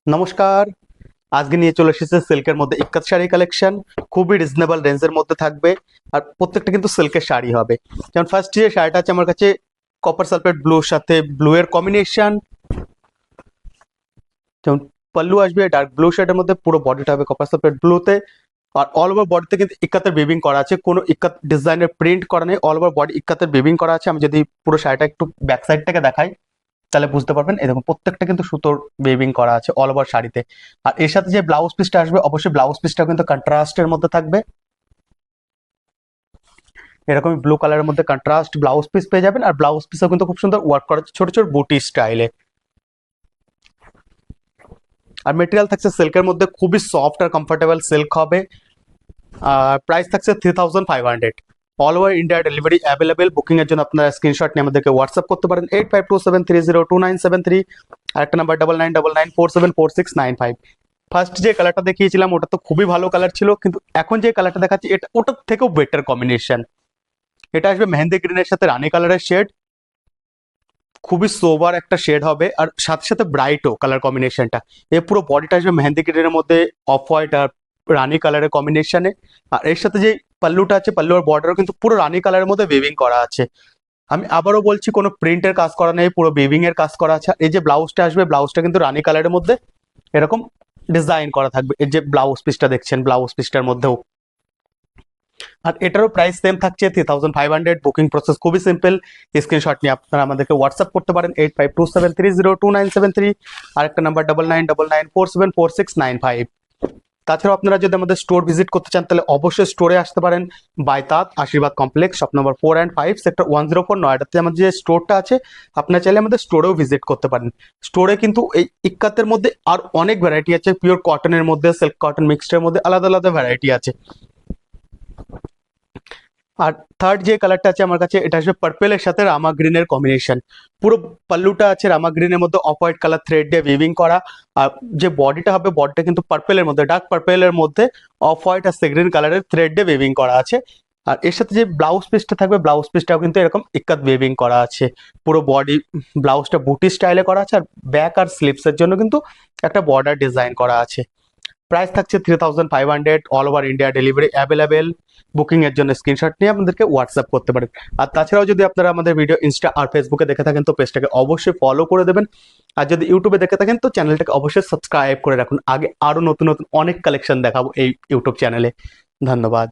নমস্কার। আজকে নিয়ে চলে এসেছে সিল্কের মধ্যে ইক্কাত শাড়ি কালেকশন। খুবই রিজনেবল রেঞ্জের মধ্যে থাকবে আর প্রত্যেকটা কিন্তু সিল্কের শাড়ি হবে। যেমন ফার্স্ট যে শাড়িটা আছে আমার কাছে কপার সালফেট ব্লুর সাথে ব্লু এর কম্বিনেশন। যেমন পাল্লু আসবে ডার্ক ব্লু শেডের মধ্যে, পুরো বডিটা হবে কপার সালফেট ব্লুতে। আর অল ওভার বডিতে কিন্তু ইক্কাতের বেবিং করা আছে, কোনো ইক্কাত ডিজাইনের প্রিন্ট করা নেই, অল ওভার বডি ইক্কাতের বেবিং করা আছে। আমি যদি পুরো শাড়িটা একটু ব্যাক সাইড থেকে দেখাই তাহলে বুঝতে পারবেন। এই দেখুন প্রত্যেকটা কিন্তু সুতোর বেবিং করা আছে অল ওভার শাড়িতে। আর এর সাথে যে ব্লাউজ পিসটা আসবে অবশ্যই ব্লাউজ পিসটা কিন্তু কন্ট্রাস্টের মধ্যে থাকবে। এরকম ব্লু কালারের মধ্যে কন্ট্রাস্ট ব্লাউজ পিস পেয়ে যাবেন। আর ব্লাউজ পিসও কিন্তু খুব সুন্দর ওয়ার্ক করা আছে ছোট ছোট বুটি স্টাইলে। আর মেটেরিয়াল থাকছে সিল্কের মধ্যে, খুবই সফট আর কমফোর্টেবল সিল্ক হবে। আর প্রাইস থাকছে 3500। All over India delivery available. Booking এর জন্য আপনারা স্ক্রিনশট নিয়ে আমাদেরকে হোয়াটসঅ্যাপ করতে পারেন 8527302973। আর একটা নাম্বার 9999474695। ফার্স্ট যে কালারটা দেখিয়েছিলাম ওটা তো খুবই ভালো কালার ছিল, কিন্তু এখন যে কালারটা দেখাচ্ছি এটা ওটার থেকেও বেটার কম্বিনেশন। এটা আসবে মেহেন্দি গ্রিনের সাথে রানী কালারের শেড। খুবই সোবার একটা শেড হবে আর সাথে সাথে ব্রাইটও কালার কম্বিনেশনটা। এই পুরো বডিটা আসবে মেহেন্দি গ্রিনের মধ্যে অফ হোয়াইট আর রানী কালারের কম্বিনেশনে। আর এর সাথে যে পাল্লুটা আছে পাল্লুর বর্ডারও কিন্তু পুরো রানী কালারের মধ্যে ওয়েভিং করা আছে। আমি আবারও বলছি কোনো প্রিন্টের কাজ করা নেই, পুরো ওয়েভিং এর কাজ করা আছে। আর এই যে ব্লাউজটা আসবে ব্লাউজটা কিন্তু রানী কালারের মধ্যে এরকম ডিজাইন করা থাকবে। এই যে ব্লাউজ পিসটা দেখছেন ব্লাউজ পিসটার মধ্যেও। আর এটারও প্রাইস সেম থাকছে 3500। বুকিং প্রসেস খুবই সিম্পল। স্ক্রিনশট নিয়ে আপনারা আমাদেরকে হোয়াটসঅ্যাপ করতে পারেন 8527302973। আর একটা নাম্বার 9999474695। তাছাড়াও আপনারা যদি আমাদের স্টোর ভিজিট করতে চান তাহলে অবশ্যই স্টোরে আসতে পারেন। বাইতাত আশীর্বাদ complex shop number 4 and 5 sector 104 নয়ডাতে আমাদের যে স্টোরটা আছে। আপনারা চাইলে আমাদের স্টোরেও ভিজিট করতে পারেন। স্টোরে কিন্তু এই ইক্কাতের মধ্যে আর অনেক ভ্যারাইটি আছে, পিওর কটনের মধ্যে সিল্ক কটন মিক্সডের মধ্যে আলাদা আলাদা ভ্যারাইটি আছে। আর থার্ড যে কালারটা আছে আমার কাছে এটা আসবে পার্পেলের সাথে রামা গ্রিনের কম্বিনেশন। পুরো পাল্লুটা আছে রামা গ্রিনের মধ্যে অফ হোয়াইট কালার থ্রেড দিয়ে উইভিং করা। আর যে বডিটা হবে বডিটা কিন্তু পার্পেলের মধ্যে ডার্ক পার্পেলের মধ্যে অফ হোয়াইট আর সেগ্রিন কালারের থ্রেড দিয়ে উইভিং করা আছে। আর এর সাথে যে ব্লাউজ পিসটা থাকবে ব্লাউজ পিসটাও কিন্তু এরকম ইক্কাত উইভিং করা আছে। পুরো বডি ব্লাউজটা বুটি স্টাইলে করা আছে আর ব্যাক আর স্লিপসের জন্য কিন্তু একটা বর্ডার ডিজাইন করা আছে। প্রাইস থাকছে 3500। All over India delivery available. Booking এর জন্য স্ক্রিনশট নিয়ে আমাদেরকে হোয়াটসঅ্যাপ করতে পারেন। আর তাছাড়াও যদি আপনারা আমাদের ভিডিও ইনস্টা আর ফেসবুকে দেখে থাকেন তো পেজটাকে অবশ্যই ফলো করে দেবেন। আর যদি ইউটিউবে দেখে থাকেন তো চ্যানেলটাকে অবশ্যই সাবস্ক্রাইব করে রাখুন। আগে আরো নতুন নতুন অনেক কালেকশন দেখাবো এই ইউটিউব চ্যানেলে। ধন্যবাদ।